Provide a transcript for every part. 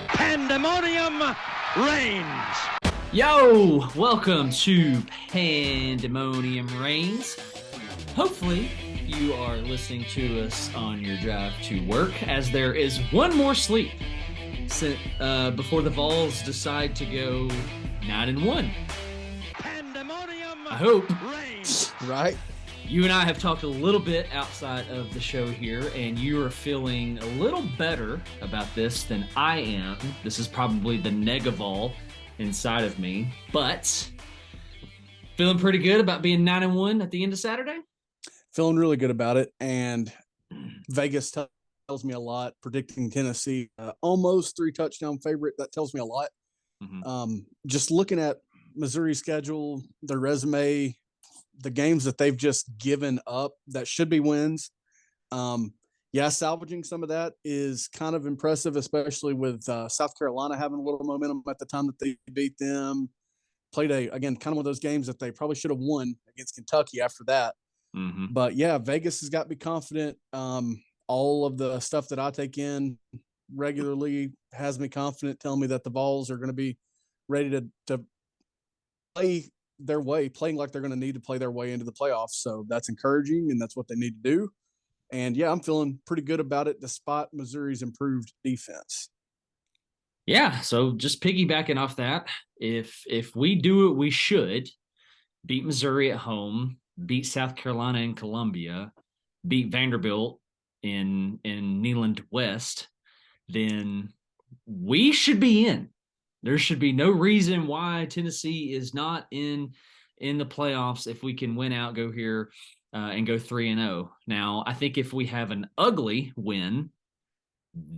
Pandemonium Reigns. Yo, welcome to Pandemonium Reigns. Hopefully, you are listening to us on your drive to work, as there is one more sleep before the Vols decide to go 9-1. Pandemonium I hope. Reigns. Right? You and I have talked a little bit outside of the show here, and you are feeling a little better about this than I am. This is probably the Negavol inside of me, but feeling pretty good about being 9-1 at the end of Saturday. Feeling really good about it. And Vegas tells me a lot, predicting Tennessee almost 3-touchdown favorite. That tells me a lot. Mm-hmm. Just looking at Missouri's schedule, their resume, the games that they've just given up that should be wins. Salvaging some of that is kind of impressive, especially with South Carolina having a little momentum at the time that they beat them. Played again, kind of one of those games that they probably should have won against Kentucky after that. Mm-hmm. But yeah, Vegas has got me confident. All of the stuff that I take in regularly has me confident, telling me that the Vols are going to be ready to play their way, playing like they're going to need to play their way into the playoffs. So that's encouraging, and that's what they need to do. And yeah, I'm feeling pretty good about it despite Missouri's improved defense. Yeah, so just piggybacking off that, if we do what we should, beat Missouri at home, beat South Carolina in Columbia, beat Vanderbilt in Neyland West, then we should be in. There should be no reason why Tennessee is not in the playoffs if we can win out, go here, and go 3-0. Now, I think if we have an ugly win,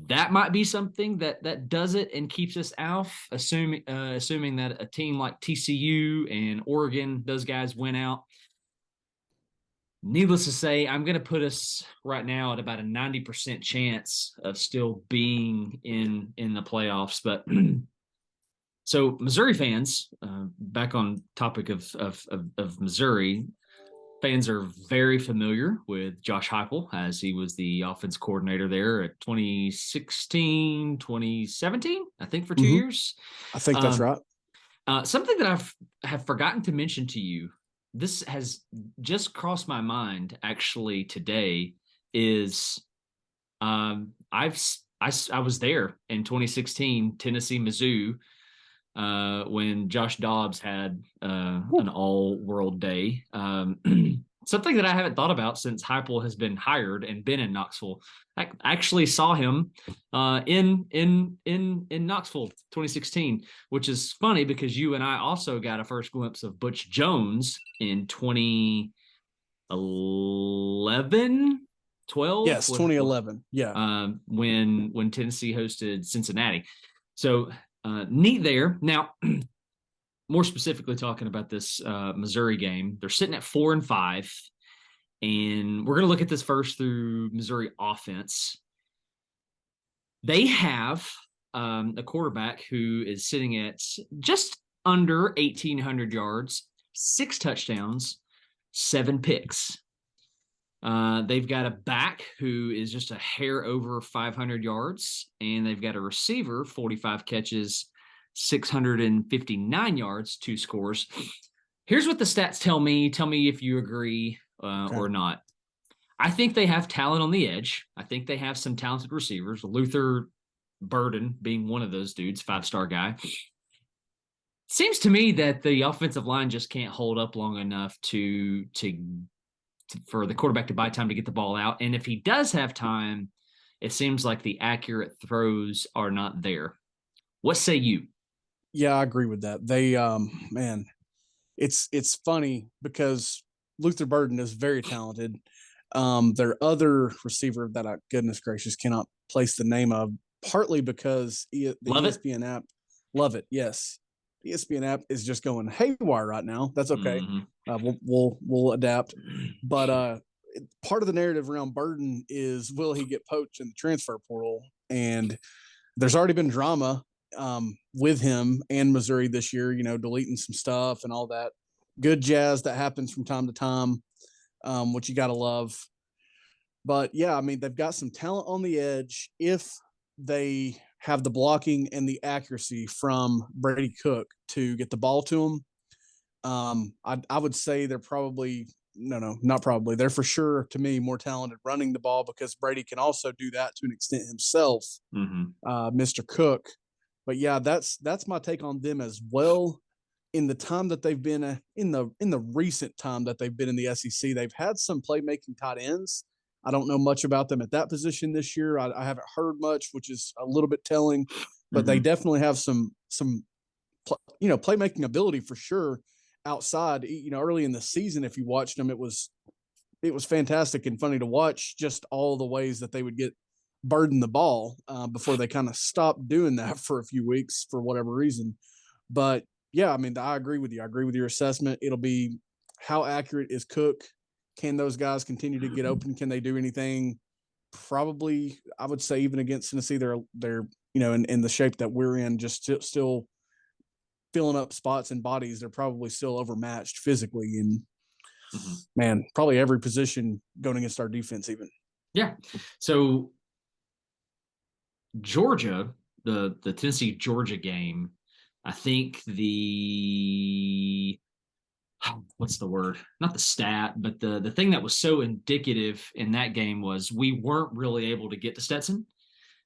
that might be something that does it and keeps us out, assuming that a team like TCU and Oregon, those guys win out. Needless to say, I'm going to put us right now at about a 90% chance of still being in the playoffs. But so Missouri fans, back on topic of Missouri, fans are very familiar with Josh Heupel, as he was the offense coordinator there at 2016, 2017, I think, for 2 years. I think that's right. Something that I have forgotten to mention to you, this has just crossed my mind actually today, is I was there in 2016, Tennessee, Mizzou, when Josh Dobbs had an all-world day. Something that I haven't thought about since Heupel has been hired and been in Knoxville. I actually saw him in Knoxville 2016, which is funny because you and I also got a first glimpse of Butch Jones in 2011, 12. Yes, 2011. Yeah. When Tennessee hosted Cincinnati. So neat there. Now, more specifically talking about this Missouri game, they're sitting at 4-5, and we're going to look at this first through Missouri offense. They have a quarterback who is sitting at just under 1,800 yards, 6 touchdowns, 7 picks. They've got a back who is just a hair over 500 yards, and they've got a receiver, 45 catches, 659 yards, 2 scores. Here's what the stats tell me. Tell me if you agree or not. I think they have talent on the edge. I think they have some talented receivers, Luther Burden being one of those dudes, 5-star guy. Seems to me that the offensive line just can't hold up long enough for the quarterback to buy time to get the ball out. And if he does have time, it seems like the accurate throws are not there. What say you? Yeah, I agree with that. They, man, it's funny because Luther Burden is very talented. Their other receiver that I, goodness gracious, cannot place the name of, partly because the ESPN app, love it. Yes. The ESPN app is just going haywire right now. That's okay. Mm-hmm. We'll adapt. But part of the narrative around Burden is, will he get poached in the transfer portal? And there's already been drama with him and Missouri this year, deleting some stuff and all that good jazz that happens from time to time, which you got to love. But yeah, I mean, they've got some talent on the edge if they have the blocking and the accuracy from Brady Cook to get the ball to them. I would say they're probably no, not probably. They're for sure to me more talented running the ball because Brady can also do that to an extent himself, Mr. Cook. But yeah, that's my take on them as well. In the time that they've been in the recent time that they've been in the SEC, they've had some playmaking tight ends. I don't know much about them at that position this year. I haven't heard much, which is a little bit telling. But they definitely have some playmaking ability for sure. Outside, early in the season, if you watched them, it was fantastic and funny to watch. Just all the ways that they would get burden the ball before they kind of stopped doing that for a few weeks for whatever reason. But yeah, I mean, I agree with you. I agree with your assessment. It'll be how accurate is Cook? Can those guys continue to get open? Can they do anything? Probably, I would say even against Tennessee, they're in the shape that we're in, just still filling up spots and bodies. They're probably still overmatched physically, and man, probably every position going against our defense even. Yeah. So Georgia, the Tennessee Georgia game, I think what's the word? Not the stat, but the thing that was so indicative in that game was we weren't really able to get to Stetson.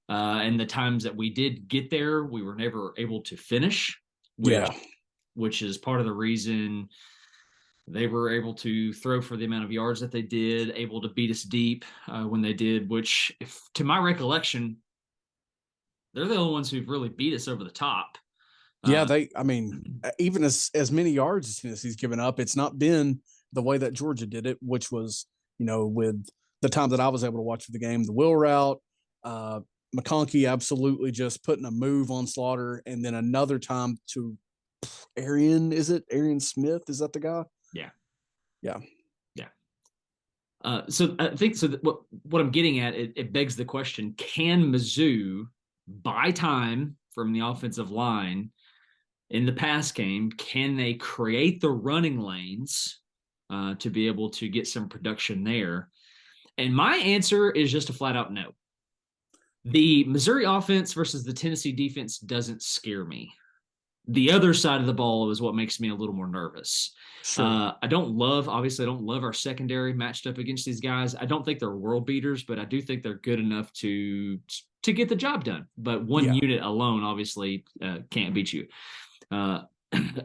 And the times that we did get there, we were never able to finish, which is part of the reason they were able to throw for the amount of yards that they did, able to beat us deep when they did, which, to my recollection, they're the only ones who've really beat us over the top. Yeah, even as many yards as Tennessee's given up, it's not been the way that Georgia did it, which was, with the time that I was able to watch the game, the wheel route, McConkey absolutely just putting a move on Slaughter, and then another time to Arian Smith? Is that the guy? Yeah. Yeah. So I think what I'm getting at, it begs the question, can Mizzou buy time from the offensive line in the pass game? Can they create the running lanes to be able to get some production there? And my answer is just a flat out no. The Missouri offense versus the Tennessee defense doesn't scare me. The other side of the ball is what makes me a little more nervous. Sure. I don't love our secondary matched up against these guys. I don't think they're world beaters, but I do think they're good enough to get the job done. But one unit alone obviously can't beat you. I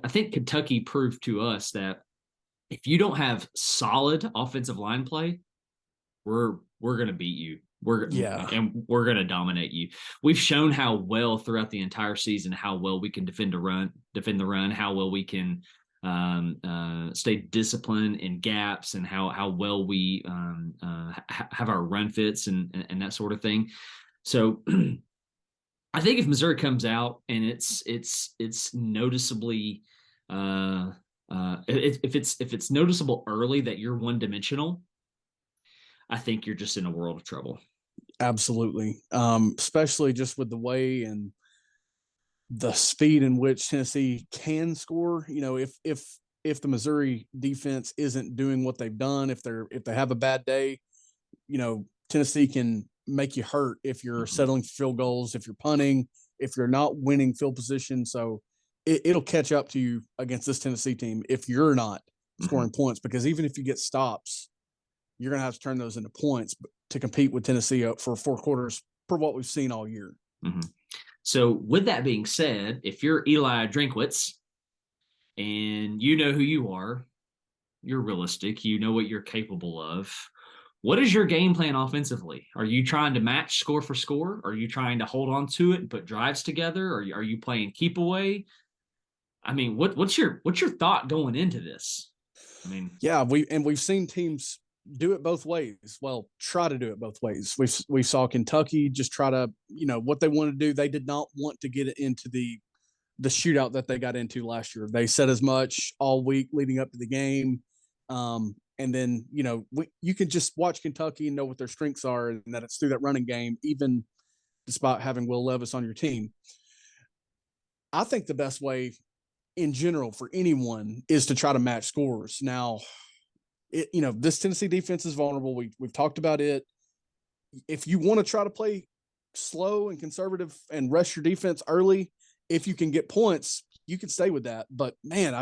think Kentucky proved to us that if you don't have solid offensive line play, we're going to beat you. We're going to dominate you. We've shown how well throughout the entire season, how well we can defend the run, how well we can stay disciplined in gaps, and how well we have our run fits and that sort of thing. So I think if Missouri comes out and it's noticeably if it's noticeable early that you're one dimensional, I think you're just in a world of trouble. Absolutely. Especially just with the way and the speed in which Tennessee can score. If the Missouri defense isn't doing what they've done, if they have a bad day, Tennessee can make you hurt if you're settling for field goals, if you're punting, if you're not winning field position. So it'll catch up to you against this Tennessee team if you're not scoring points, because even if you get stops, you're going to have to turn those into points to compete with Tennessee up for 4 quarters per what we've seen all year. So with that being said, if you're Eli Drinkwitz and you know who you are, you're realistic, you know what you're capable of, what is your game plan offensively? Are you trying to match score for score? Are you trying to hold on to it and put drives together? Or are you playing keep away? I mean, what's your thought going into this? I mean, yeah, we've seen teams do it both ways. Well, try to do it both ways. We saw Kentucky just try to, what they want to do. They did not want to get it into the shootout that they got into last year. They said as much all week leading up to the game. And then, you can just watch Kentucky and know what their strengths are, and that it's through that running game, even despite having Will Levis on your team. I think the best way in general for anyone is to try to match scores. Now, this Tennessee defense is vulnerable. We've talked about it. if you want to try to play slow and conservative and rest your defense early, if you can get points, you can stay with that. But man,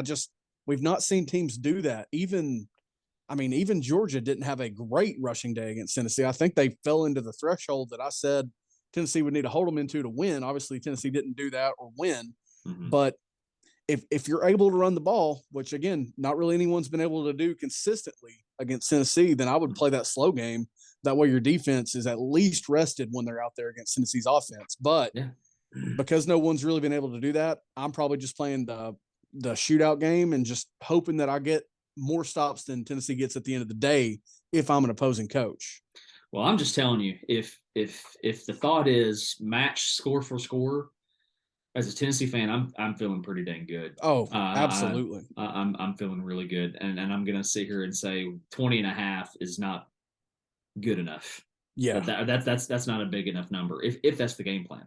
we've not seen teams do that. Even Georgia didn't have a great rushing day against Tennessee. I think they fell into the threshold that I said Tennessee would need to hold them into to win. Obviously, Tennessee didn't do that or win. Mm-hmm. But if you're able to run the ball, which again, not really anyone's been able to do consistently against Tennessee, then I would play that slow game. That way your defense is at least rested when they're out there against Tennessee's offense. But because no one's really been able to do that, I'm probably just playing the shootout game and just hoping that I get more stops than Tennessee gets at the end of the day if I'm an opposing coach. Well, I'm just telling you, if the thought is match score for score, as a Tennessee fan, I'm feeling pretty dang good. Oh, absolutely. I'm feeling really good. And I'm going to sit here and say 20.5 is not good enough. Yeah. That's not a big enough number if that's the game plan.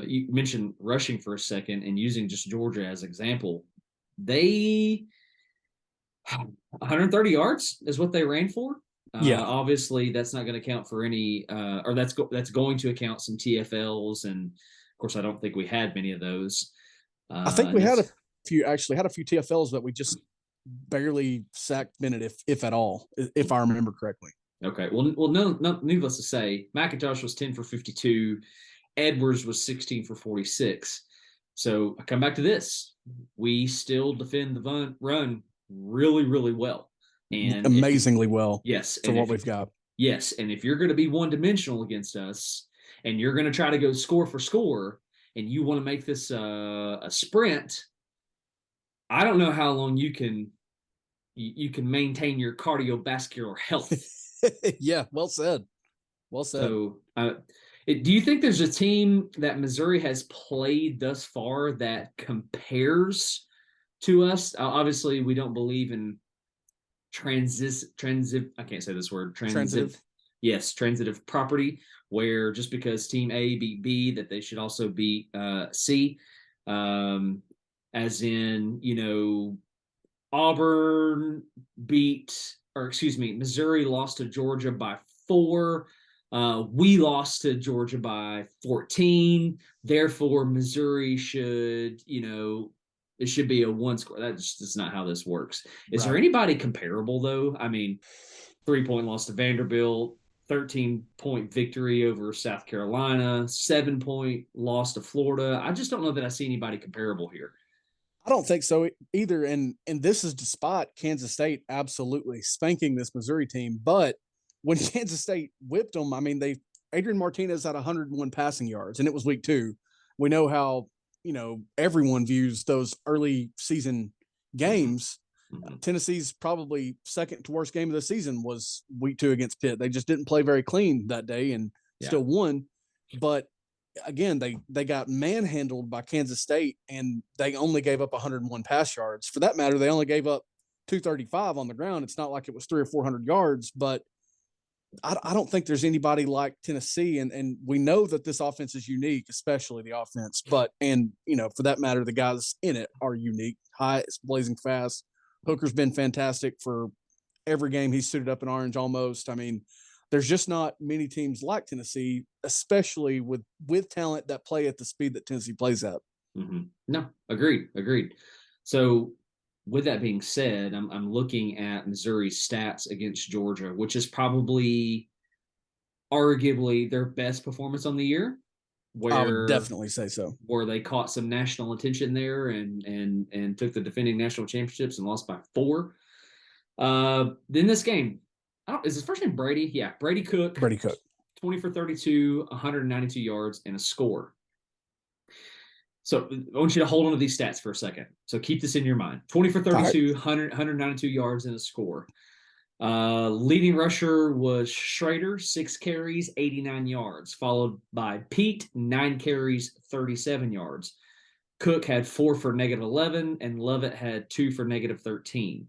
You mentioned rushing for a second and using just Georgia as example. They 130 yards is what they ran for. Obviously that's not going to count for any, or that's going to account some TFLs, and of course I don't think we had many of those. I think we had a few TFLs that we just barely sacked Bennett, if at all, if I remember correctly. Okay. Well, no, needless to say, McIntosh was 10 for 52. Edwards was 16 for 46. So I come back to this. We still defend the run really, really well. And amazingly well. Yes. For what we've got. Yes. And if you're going to be one-dimensional against us and you're going to try to go score for score and you want to make this a sprint, I don't know how long you can maintain your cardiovascular health. Yeah, well said. Well said. So, do you think there's a team that Missouri has played thus far that compares to us? Obviously, we don't believe in transitive. I can't say this word. Transitive. Yes, transitive property, where just because Team A beat B, that they should also beat C. As in, Auburn Missouri lost to Georgia by 4. We lost to Georgia by 14. Therefore, Missouri should, it should be a 1 score. That's just not how this works. Is there anybody comparable, though? I mean, 3-point loss to Vanderbilt, 13-point victory over South Carolina, 7-point loss to Florida. I just don't know that I see anybody comparable here. I don't think so either. And this is despite Kansas State absolutely spanking this Missouri team. But when Kansas State whipped them, Adrian Martinez had 101 passing yards, and it was week 2. We know how, everyone views those early season games. Mm-hmm. Tennessee's probably second to worst game of the season was week 2 against Pitt. They just didn't play very clean that day and still won. But again, they got manhandled by Kansas State, and they only gave up 101 pass yards. For that matter, they only gave up 235 on the ground. It's not like it was 300 or 400 yards, but I don't think there's anybody like Tennessee. And we know that this offense is unique, especially the offense. But, for that matter, the guys in it are unique. It's blazing fast. Hooker's been fantastic for every game he's suited up in orange almost. There's just not many teams like Tennessee, especially with talent that play at the speed that Tennessee plays at. Mm-hmm. No, agreed. So with that being said, I'm looking at Missouri's stats against Georgia, which is probably arguably their best performance on the year. I would definitely say so. Where they caught some national attention there and took the defending national championships and lost by 4. Then this game, is his first name Brady? Yeah, Brady Cook. 20 for 32, 192 yards, and a score. So I want you to hold on to these stats for a second. So keep this in your mind. 20 for 32, 192 yards, and a score. Leading rusher was Schrader, 6 carries, 89 yards, followed by Pete, 9 carries, 37 yards. Cook had 4 for -11, and Lovett had 2 for -13.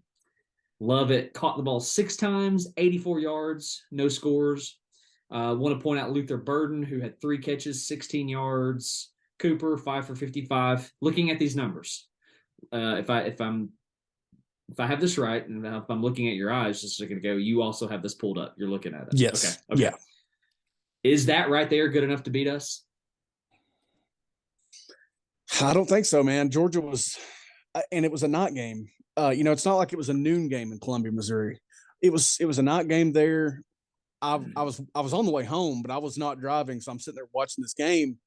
Lovett caught the ball 6 times, 84 yards, no scores. Want to point out Luther Burden, who had 3 catches, 16 yards. Cooper, 5 for 55. Looking at these numbers, if I have this right, and if I'm looking at your eyes just a second ago, you also have this pulled up. You're looking at it. Yes. Okay. Yeah. Is that right there good enough to beat us? I don't think so, man. Georgia was, and it was a night game. It's not like it was a noon game in Columbia, Missouri. It was a night game there. I was on the way home, but I was not driving, so I'm sitting there watching this game,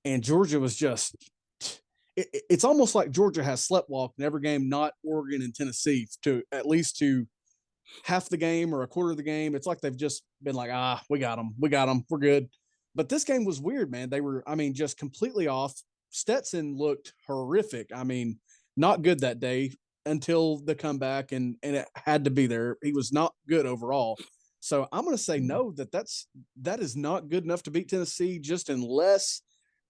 and Georgia was just. It's almost like Georgia has sleptwalked in every game, not Oregon and Tennessee, to at least to half the game or a quarter of the game. It's like they've just been like, we got them, we're good. But this game was weird, man. They were, just completely off. Stetson looked horrific. Not good that day until the comeback, and it had to be there. He was not good overall. So I'm going to say no, that is not good enough to beat Tennessee, just unless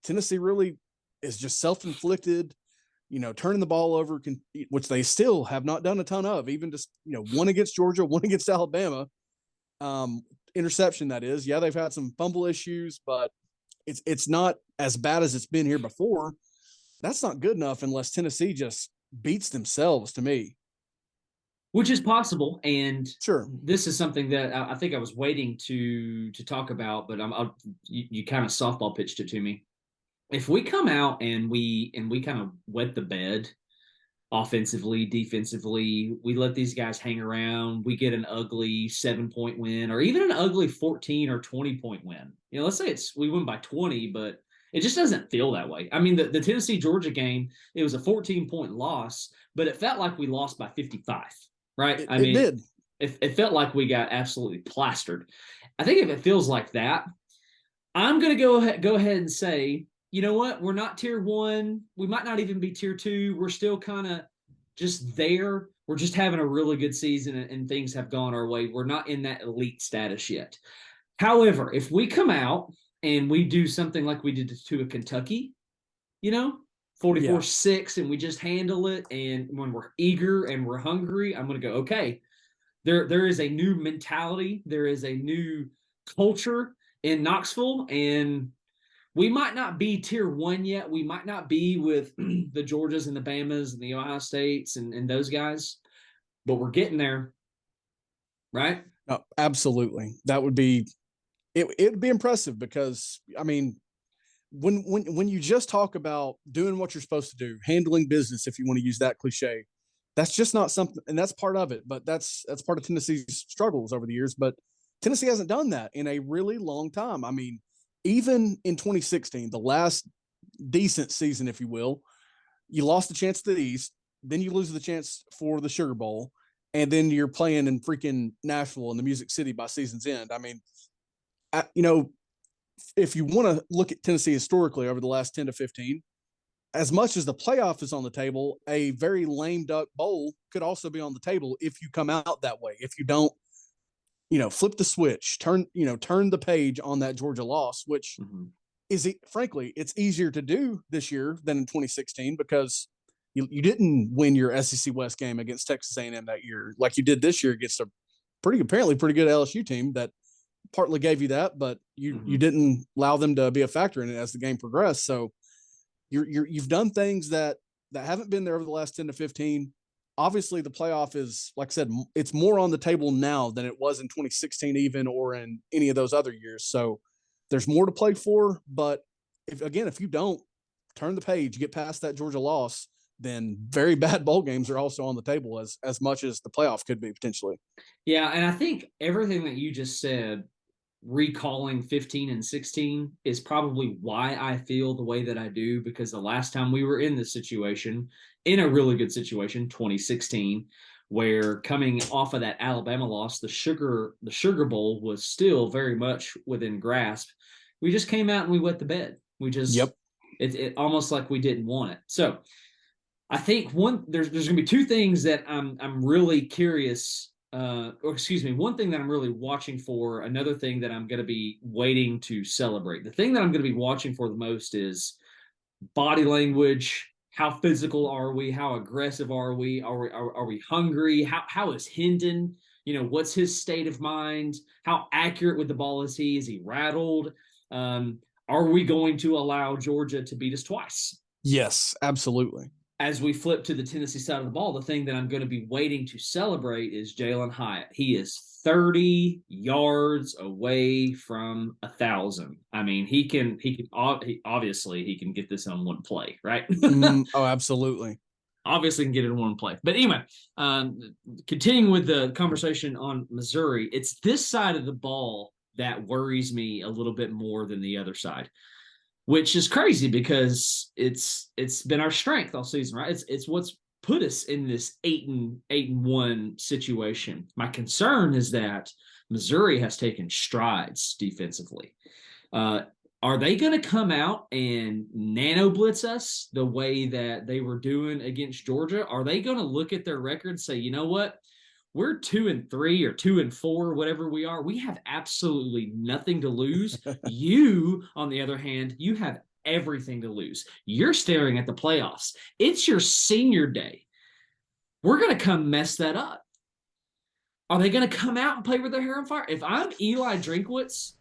Tennessee really is just self-inflicted, turning the ball over, which they still have not done a ton of, even just, one against Georgia, one against Alabama, interception, that is. Yeah, they've had some fumble issues, but it's not as bad as it's been here before. That's not good enough unless Tennessee just beats themselves, to me. Which is possible, and sure, this is something that I think I was waiting to talk about, but you kind of softball pitched it to me. If we come out and we kind of wet the bed offensively, defensively, we let these guys hang around, we get an ugly 7-point win, or even an ugly 14 or 20-point win. Let's say we win by 20, but it just doesn't feel that way. The Tennessee Georgia game, it was a 14-point loss, but it felt like we lost by 55, right? It did. It felt like we got absolutely plastered. I think if it feels like that, I'm going to go ahead and say, you know what? We're not tier 1. We might not even be tier 2. We're still kind of just there. We're just having a really good season, and things have gone our way. We're not in that elite status yet. However, if we come out and we do something like we did to a Kentucky, 44-6, and we just handle it, and when we're eager and we're hungry, I'm going to go, okay, there is a new mentality. There is a new culture in Knoxville, and we might not be tier 1 yet. We might not be with the Georgias and the Bamas and the Ohio States and those guys, but we're getting there, right? No, absolutely. That would be it. It'd be impressive because when you just talk about doing what you're supposed to do, handling business, if you want to use that cliche, that's just not something, and that's part of it. But that's part of Tennessee's struggles over the years. But Tennessee hasn't done that in a really long time. Even in 2016, the last decent season, if you will, you lost the chance to the East, then you lose the chance for the Sugar Bowl, and then you're playing in freaking Nashville in the Music City by season's end. If you want to look at Tennessee historically over the last 10 to 15, as much as the playoff is on the table, a very lame duck bowl could also be on the table if you come out that way. If you don't, flip the switch, turn the page on that Georgia loss, which frankly, it's easier to do this year than in 2016 because you didn't win your SEC West game against Texas A&M that year like you did this year against a apparently pretty good LSU team that partly gave you that, but you didn't allow them to be a factor in it as the game progressed. So you've done things that haven't been there over the last 10 to 15. Obviously, the playoff is, like I said, it's more on the table now than it was in 2016 even, or in any of those other years. So there's more to play for. But if you don't turn the page, get past that Georgia loss, then very bad bowl games are also on the table as much as the playoff could be potentially. Yeah, and I think everything that you just said, recalling 15 and 16, is probably why I feel the way that I do, because the last time we were in this situation, in a really good situation, 2016, where coming off of that Alabama loss, the Sugar Bowl was still very much within grasp. We just came out and we wet the bed. We just it almost like we didn't want it. So I think there's going to be two things that I'm really curious. One thing that I'm really watching for, another thing that I'm going to be waiting to celebrate. The thing that I'm going to be watching for the most is body language. How physical are we? How aggressive are we? Are we hungry? How is Hendon? What's his state of mind? How accurate with the ball is he? Is he rattled? Are we going to allow Georgia to beat us twice? Yes, absolutely. as we flip to the Tennessee side of the ball, the thing that I'm going to be waiting to celebrate is Jalen Hyatt. He is 30 yards away from 1,000. I mean, obviously he can get this on one play, right? Oh, absolutely. Obviously can get it in one play. But anyway, continuing with the conversation on Missouri, it's this side of the ball that worries me a little bit more than the other side, which is crazy because it's been our strength all season, right? It's what's put us in this 8-1 situation. My concern is that Missouri has taken strides defensively. Are they going to come out and nano blitz us the way that they were doing against Georgia? Are they going to look at their record and say, you know what? We're 2-3 or 2-4, whatever we are. We have absolutely nothing to lose. You, on the other hand, you have everything to lose. You're staring at the playoffs. It's your senior day. We're going to come mess that up. Are they going to come out and play with their hair on fire? If I'm Eli Drinkwitz,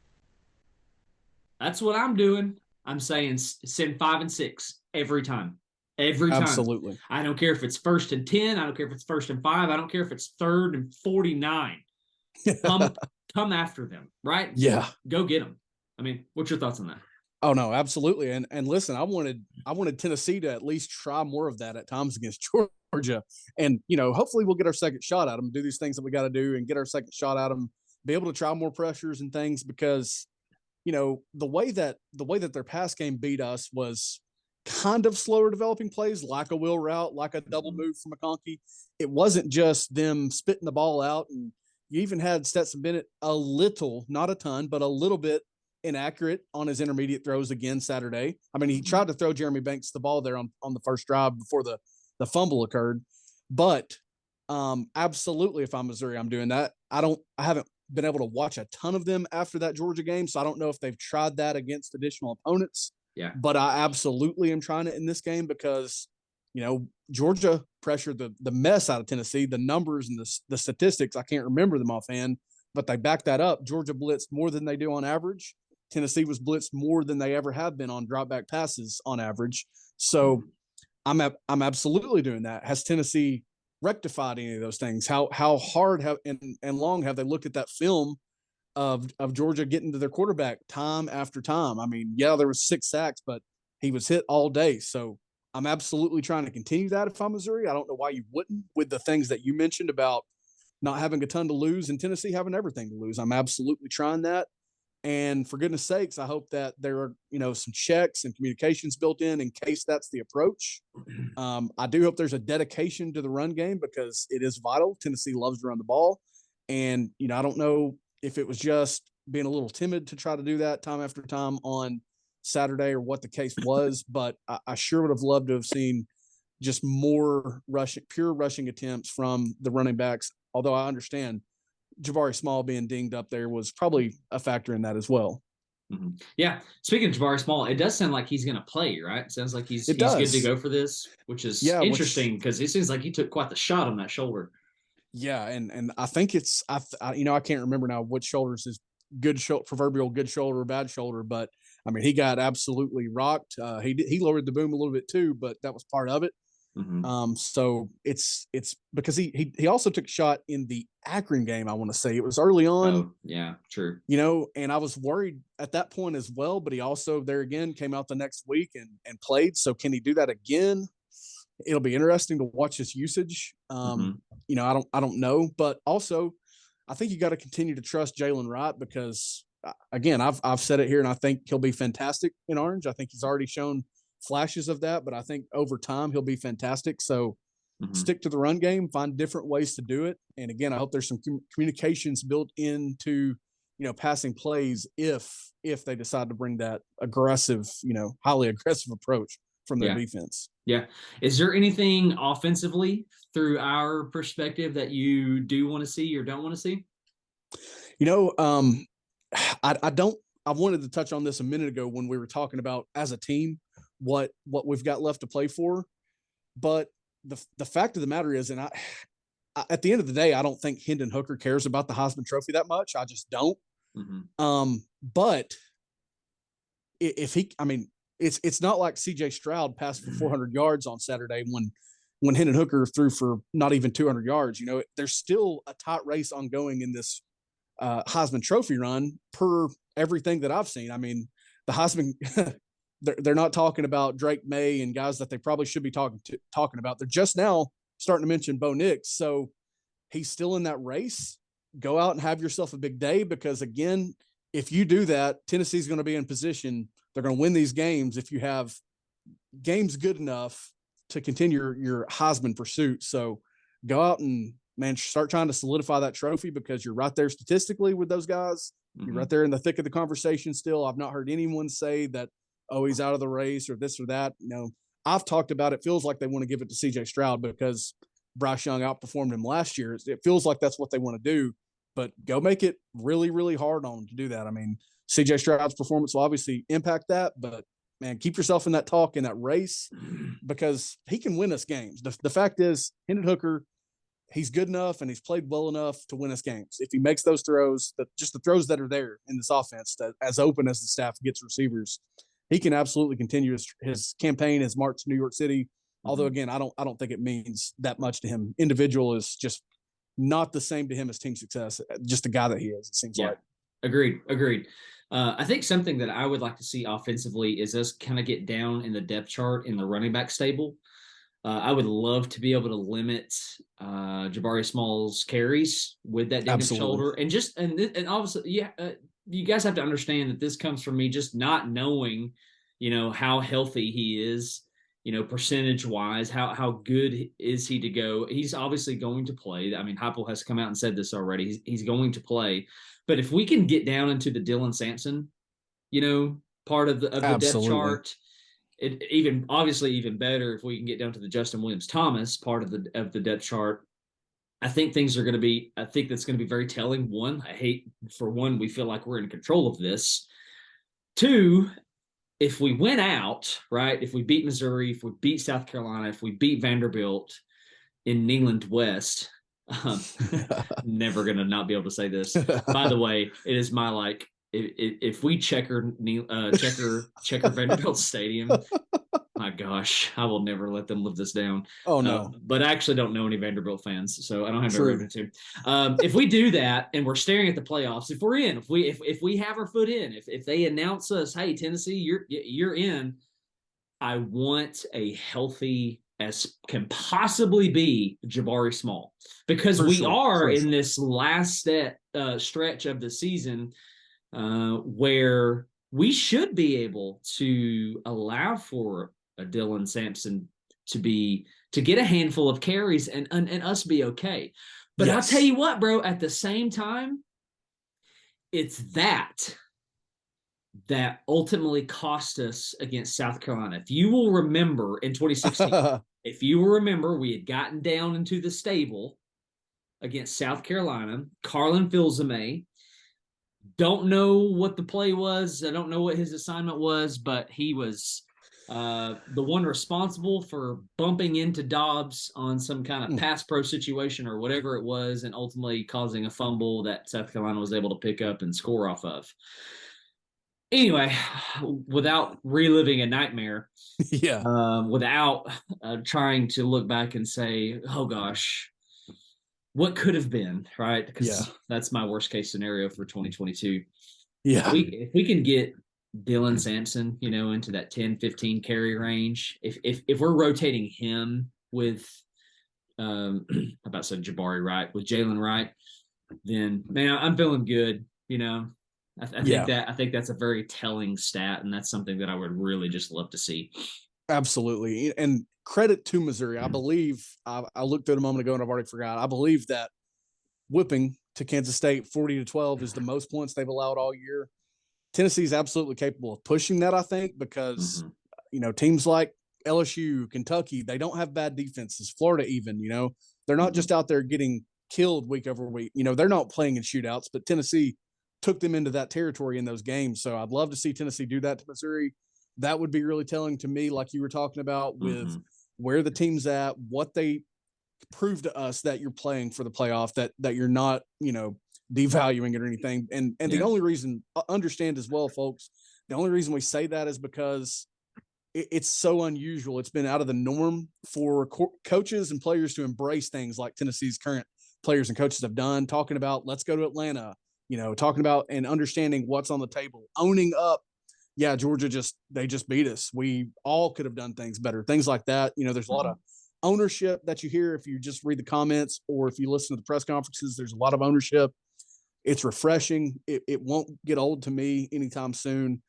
that's what I'm doing. I'm saying send 5 and 6 every time. Every time. Absolutely. I don't care if it's 1st and 10. I don't care if it's 1st and 5. I don't care if it's 3rd and 49. Come after them, right? Yeah. Go get them. I mean, what's your thoughts on that? Oh no, absolutely. And listen, I wanted Tennessee to at least try more of that at times against Georgia. And, hopefully we'll get our second shot at them, do these things that we got to do and get our second shot at them, be able to try more pressures and things because, the way that their pass game beat us was kind of slower developing plays, like a wheel route, like a double move from McConkey. It wasn't just them spitting the ball out. And you even had Stetson Bennett a little, not a ton, but a little bit inaccurate on his intermediate throws again Saturday. I mean, he tried to throw Jeremy Banks the ball there on the first drive before the fumble occurred. But absolutely, if I'm Missouri, I'm doing that. I haven't been able to watch a ton of them after that Georgia game, so I don't know if they've tried that against additional opponents. Yeah. But I absolutely am trying it in this game because, Georgia pressured the mess out of Tennessee. The numbers and the statistics, I can't remember them offhand, but they back that up. Georgia blitzed more than they do on average. Tennessee was blitzed more than they ever have been on drop back passes on average. So I'm absolutely doing that. Has Tennessee rectified any of those things? How hard and long have they looked at that film of Georgia getting to their quarterback time after time? I mean, yeah, there was 6 sacks, but he was hit all day. So I'm absolutely trying to continue that if I'm Missouri. I don't know why you wouldn't with the things that you mentioned about not having a ton to lose and Tennessee having everything to lose. I'm absolutely trying that. And for goodness sakes, I hope that there are, some checks and communications built in case that's the approach. I do hope there's a dedication to the run game because it is vital. Tennessee loves to run the ball. And, I don't know if it was just being a little timid to try to do that time after time on Saturday or what the case was, but I sure would have loved to have seen just more pure rushing attempts from the running backs. Although I understand Jabari Small being dinged up there was probably a factor in that as well. Mm-hmm. Yeah. Speaking of Jabari Small, it does sound like he's going to play, right? It sounds like he's good to go for this, which is interesting because it seems like he took quite the shot on that shoulder. Yeah. And I think it's, I can't remember now which shoulder is his good shoulder, proverbial good shoulder or bad shoulder, but I mean, he got absolutely rocked. He lowered the boom a little bit too, but that was part of it. Mm-hmm. So it's because he also took a shot in the Akron game. I want to say it was early on. Oh, yeah, true. And I was worried at that point as well, but he also there again came out the next week and played. So can he do that again? It'll be interesting to watch his usage. I don't know, but also I think you got to continue to trust Jalen Wright because again, I've said it here and I think he'll be fantastic in Orange. I think he's already shown flashes of that, but I think over time he'll be fantastic. So stick to the run game, find different ways to do it. And again, I hope there's some communications built into, passing plays if they decide to bring that aggressive, highly aggressive approach from their defense. Yeah. Is there anything offensively through our perspective that you do want to see or don't want to see? I wanted to touch on this a minute ago when we were talking about as a team, what we've got left to play for. But the fact of the matter is, and I at the end of the day, I don't think Hendon Hooker cares about the Heisman Trophy that much. I just don't. But if it's not like CJ Stroud passed for 400 yards on Saturday when Hendon Hooker threw for not even 200 yards. You know, there's still a tight race ongoing in this Heisman Trophy run per everything that I've seen. I mean, the Heisman, they're not talking about Drake May and guys that they probably should be talking about. They're just now starting to mention Bo Nix. So he's still in that race. Go out and have yourself a big day, because again, if you do that, Tennessee's going to be in position. They're going to win these games if you have games good enough to continue your Heisman pursuit. So go out and, man, start trying to solidify that trophy, because you're right there statistically with those guys. You're right there in the thick of the conversation still. I've not heard anyone say that, oh, he's out of the race or this or that. You know, I've talked about it. Feels like they want to give it to CJ Stroud because Bryce Young outperformed him last year. It feels like that's what they want to do, but go make it really, really hard on them to do that. I mean, CJ Stroud's performance will obviously impact that, but man, keep yourself in that talk, in that race, because he can win us games. The fact is, Hendon Hooker, he's good enough and he's played well enough to win us games. If he makes those throws, just the throws that are there in this offense, that as open as the staff gets receivers, he can absolutely continue his campaign, his march to New York City. Although again, I don't think it means that much to him. Individual is just not the same to him as team success. Just the guy that he is, it seems like. Agreed. I think something that I would like to see offensively is us kind of get down in the depth chart in the running back stable. I would love to be able to limit Jabari Small's carries with that dinged shoulder, and obviously, you guys have to understand that this comes from me just not knowing, you know, how healthy he is, you know, percentage wise, how good is he to go? He's obviously going to play. I mean, Heupel has come out and said this already. He's going to play, but if we can get down into the Dylan Sampson, you know, part of the depth chart. It even better if we can get down to the Justin Williams Thomas part of the depth chart. I think that's going to be very telling. One, we feel like we're in control of this. Two, if we win out, right, if we beat Missouri, if we beat South Carolina, if we beat Vanderbilt in Neyland West, never going to not be able to say this. By the way, it is my if we checker Vanderbilt Stadium, my gosh, I will never let them live this down. Oh no! But I actually don't know any Vanderbilt fans, so I don't have a reason to. If we do that and we're staring at the playoffs, if we're in, if we have our foot in, if they announce us, hey Tennessee, you're in, I want a healthy as can possibly be Jabari Small, because we are in this last stretch of the season. Where we should be able to allow for a Dylan Sampson to get a handful of carries and us be okay. But I'll tell you what, bro, at the same time, it's that ultimately cost us against South Carolina. If you will remember in 2016, we had gotten down into the stable against South Carolina. Carlin Filzame, don't know what the play was. I don't know what his assignment was, but he was the one responsible for bumping into Dobbs on some kind of pass pro situation or whatever it was, and ultimately causing a fumble that South Carolina was able to pick up and score off of. Anyway, without reliving a nightmare, without trying to look back and say, oh gosh, what could have been, right? Because that's my worst case scenario for 2022. Yeah. If we can get Dylan Sampson, you know, into that 10, 15 carry range, if we're rotating him with, Jabari Wright, with Jalen Wright, then, man, I'm feeling good, you know. I think that's a very telling stat, and that's something that I would really just love to see. Absolutely. And credit to Missouri. I believe I looked at a moment ago and I've already forgot. I believe that whipping to Kansas State 40-12 is the most points they've allowed all year. Tennessee is absolutely capable of pushing that, I think, because, you know, teams like LSU, Kentucky, they don't have bad defenses. Florida even, you know, they're not just out there getting killed week over week. You know, they're not playing in shootouts, but Tennessee took them into that territory in those games. So I'd love to see Tennessee do that to Missouri. That would be really telling to me, like you were talking about, with where the team's at, what they prove to us that you're playing for the playoff, that you're not, you know, devaluing it or anything. And the only reason, understand as well, folks, the only reason we say that is because it's so unusual. It's been out of the norm for coaches and players to embrace things like Tennessee's current players and coaches have done, talking about let's go to Atlanta, talking about and understanding what's on the table, owning up. Yeah, Georgia they just beat us. We all could have done things better, things like that. There's a lot of ownership that you hear if you just read the comments or if you listen to the press conferences. There's a lot of ownership. It's refreshing. It won't get old to me anytime soon.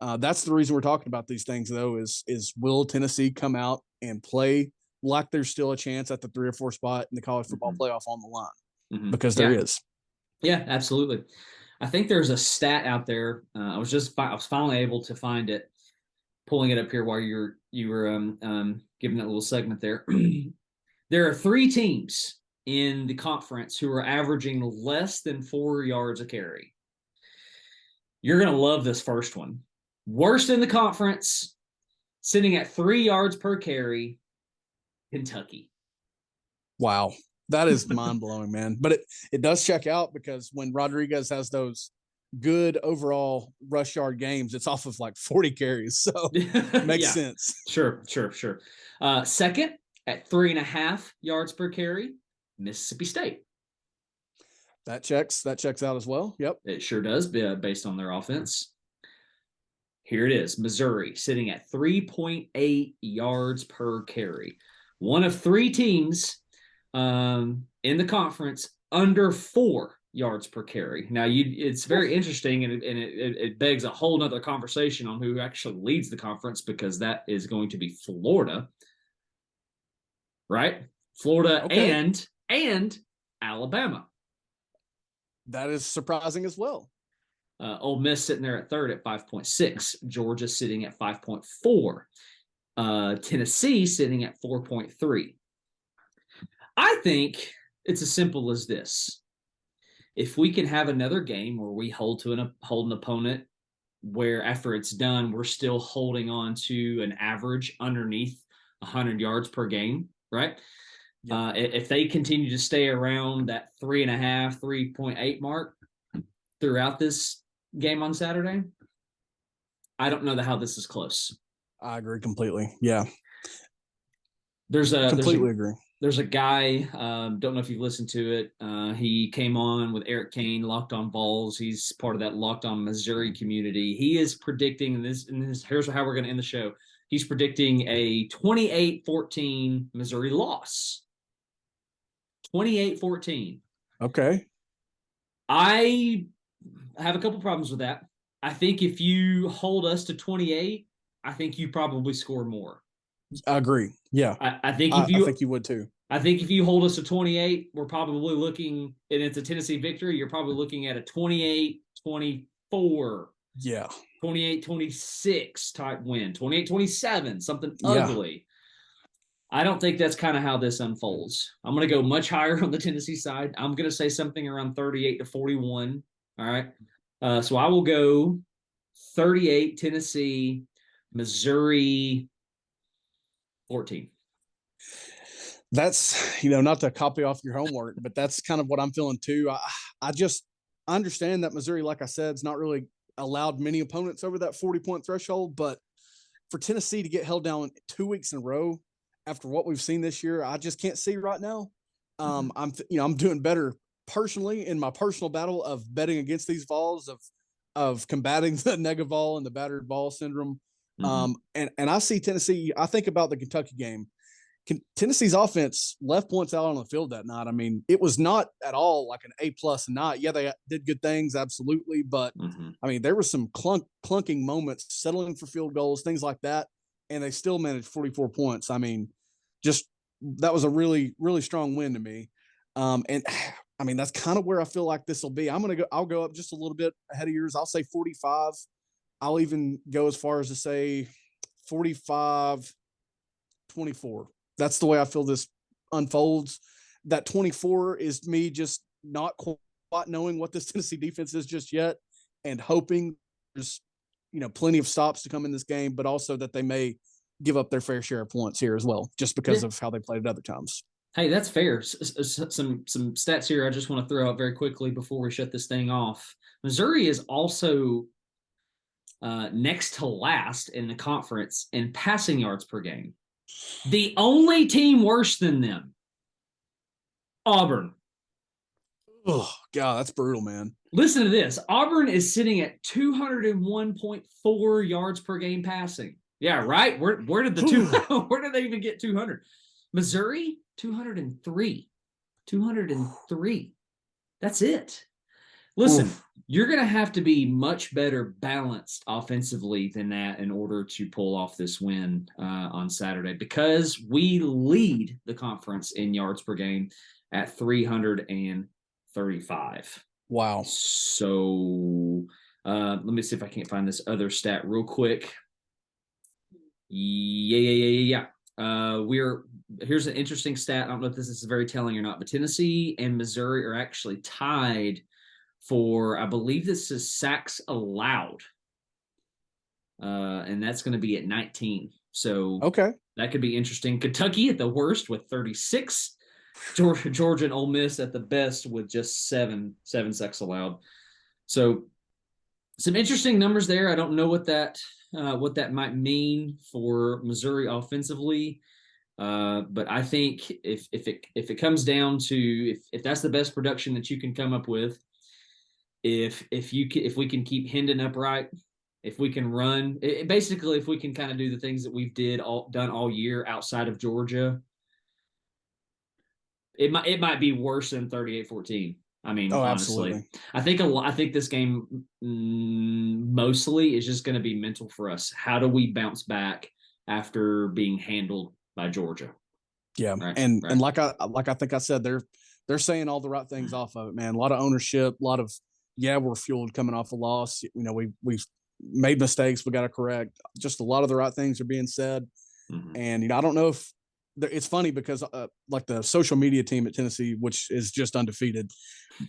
That's the reason we're talking about these things, though, is will Tennessee come out and play like there's still a chance at the 3 or 4 spot in the college football playoff on the line? Because there is. Yeah, absolutely. I think there's a stat out there. I was finally able to find it, pulling it up here while you were giving that little segment there. There are 3 teams in the conference who are averaging less than 4 yards a carry. You're going to love this first one. Worst in the conference, sitting at 3 yards per carry, Kentucky. Wow. That is mind-blowing, man. But it does check out because when Rodriguez has those good overall rush yard games, it's off of like 40 carries. So makes sense. Sure. Second, at 3.5 yards per carry, Mississippi State. That checks out as well. Yep. It sure does, based on their offense. Here it is. Missouri sitting at 3.8 yards per carry. One of 3 teams in the conference under 4 yards per carry. Now, it's very interesting, and it begs a whole nother conversation on who actually leads the conference, because that is going to be Florida, right? Florida, okay. and Alabama. That is surprising as well. Ole Miss sitting there at 3rd at 5.6. Georgia sitting at 5.4. Tennessee sitting at 4.3. I think it's as simple as this. If we can have another game where we hold an opponent where after it's done, we're still holding on to an average underneath 100 yards per game, right? Yep. If they continue to stay around that 3.5, 3.8 mark throughout this game on Saturday, I don't know how this is close. I agree completely. Yeah. Completely agree. There's a guy, don't know if you've listened to it. He came on with Eric Kane, Locked On Vols. He's part of that Locked On Missouri community. He is predicting this, here's how we're going to end the show. He's predicting a 28-14 Missouri loss. 28-14. Okay. I have a couple problems with that. I think if you hold us to 28, I think you probably score more. I agree. Yeah. I think I think you would too. I think if you hold us to 28, we're probably looking, and it's a Tennessee victory, you're probably looking at a 28-24. Yeah. 28-26 type win. 28-27, something ugly. I don't think that's kind of how this unfolds. I'm going to go much higher on the Tennessee side. I'm going to say something around 38-41. All right. So I will go 38 Tennessee, Missouri 14. That's, not to copy off your homework, but that's kind of what I'm feeling too. I understand that Missouri, like I said, has not really allowed many opponents over that 40-point threshold, but for Tennessee to get held down 2 weeks in a row after what we've seen this year, I just can't see right now. I'm doing better personally in my personal battle of betting against these Vols, of combating the nega Vol and the battered ball syndrome. And I see Tennessee. I think about the Kentucky game. Tennessee's offense left points out on the field that night. I mean, it was not at all like an A+ night. Yeah, they did good things, absolutely, but I mean, there were some clunking moments, settling for field goals, things like that, and they still managed 44 points. I mean, just that was a really, really strong win to me. And I mean, that's kind of where I feel like this will be. I'll go up just a little bit ahead of yours. I'll say 45. I'll even go as far as to say 45-24. That's the way I feel this unfolds. That 24 is me just not quite knowing what this Tennessee defense is just yet, and hoping there's, plenty of stops to come in this game, but also that they may give up their fair share of points here as well, just because of how they played at other times. Hey, that's fair. Some stats here I just want to throw out very quickly before we shut this thing off. Missouri is also next to last in the conference in passing yards per game. The only team worse than them, Auburn. Oh, God, that's brutal, man. Listen to this. Auburn is sitting at 201.4 yards per game passing. Yeah, right? Where did where did they even get 200? Missouri, 203. 203. That's it. Listen, you're going to have to be much better balanced offensively than that in order to pull off this win on Saturday, because we lead the conference in yards per game at 335. Wow. So let me see if I can't find this other stat real quick. Yeah. Here's an interesting stat. I don't know if this is very telling or not, but Tennessee and Missouri are actually tied for, I believe this is sacks allowed. And that's going to be at 19. So okay, that could be interesting. Kentucky at the worst with 36. Georgia and Ole Miss at the best with just seven sacks allowed. So some interesting numbers there. I don't know what that might mean for Missouri offensively. But I think if it comes down to if that's the best production that you can come up with, if we can keep Hendon upright, if we can run, basically if we can kind of do the things that we've done all year outside of Georgia, it might be worse than 38-14. I mean, honestly, absolutely. I think this game mostly is just going to be mental for us. How do we bounce back after being handled by Georgia? Yeah, right, and like I think I said, they're saying all the right things off of it, man. A lot of ownership, a lot of we're fueled coming off a loss. You know, we've made mistakes we got to correct. Just a lot of the right things are being said, and I don't know if it's funny because like the social media team at Tennessee, which is just undefeated,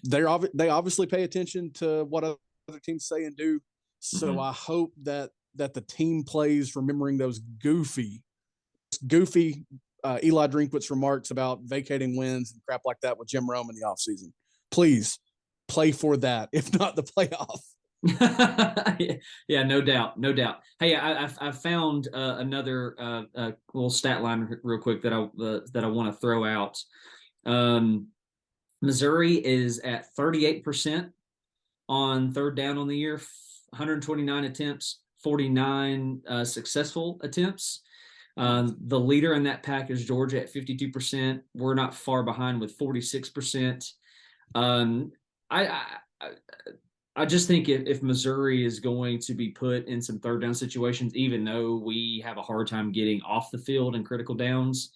they obviously pay attention to what other teams say and do. So I hope that the team plays remembering those goofy Eli Drinkwitz remarks about vacating wins and crap like that with Jim Rome in the offseason. Please play for that, if not the playoff. Yeah, no doubt. Hey, I found another little stat line real quick that I want to throw out. Missouri is at 38% on third down on the year, 129 attempts, 49 successful attempts. The leader in that pack is Georgia at 52%. We're not far behind with 46%. I just think if Missouri is going to be put in some third down situations, even though we have a hard time getting off the field in critical downs,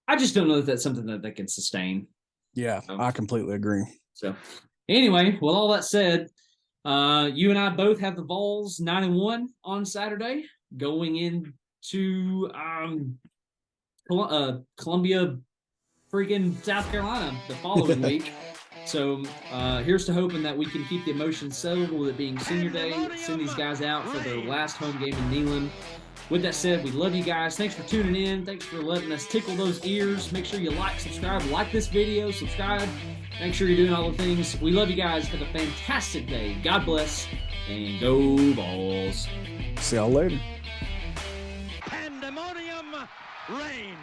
I just don't know that that's something that they can sustain. Yeah, I completely agree. So anyway, with all that said, you and I both have the Vols 9-1 on Saturday, going into Columbia, freaking South Carolina the following week. So here's to hoping that we can keep the emotions settled with it being senior day, send these guys out for their last home game in Neyland. With that said, we love you guys. Thanks for tuning in. Thanks for letting us tickle those ears. Make sure you subscribe, like this video, subscribe. Make sure you're doing all the things. We love you guys. Have a fantastic day. God bless, and go Vols. See y'all later. Pandemonium Reigns.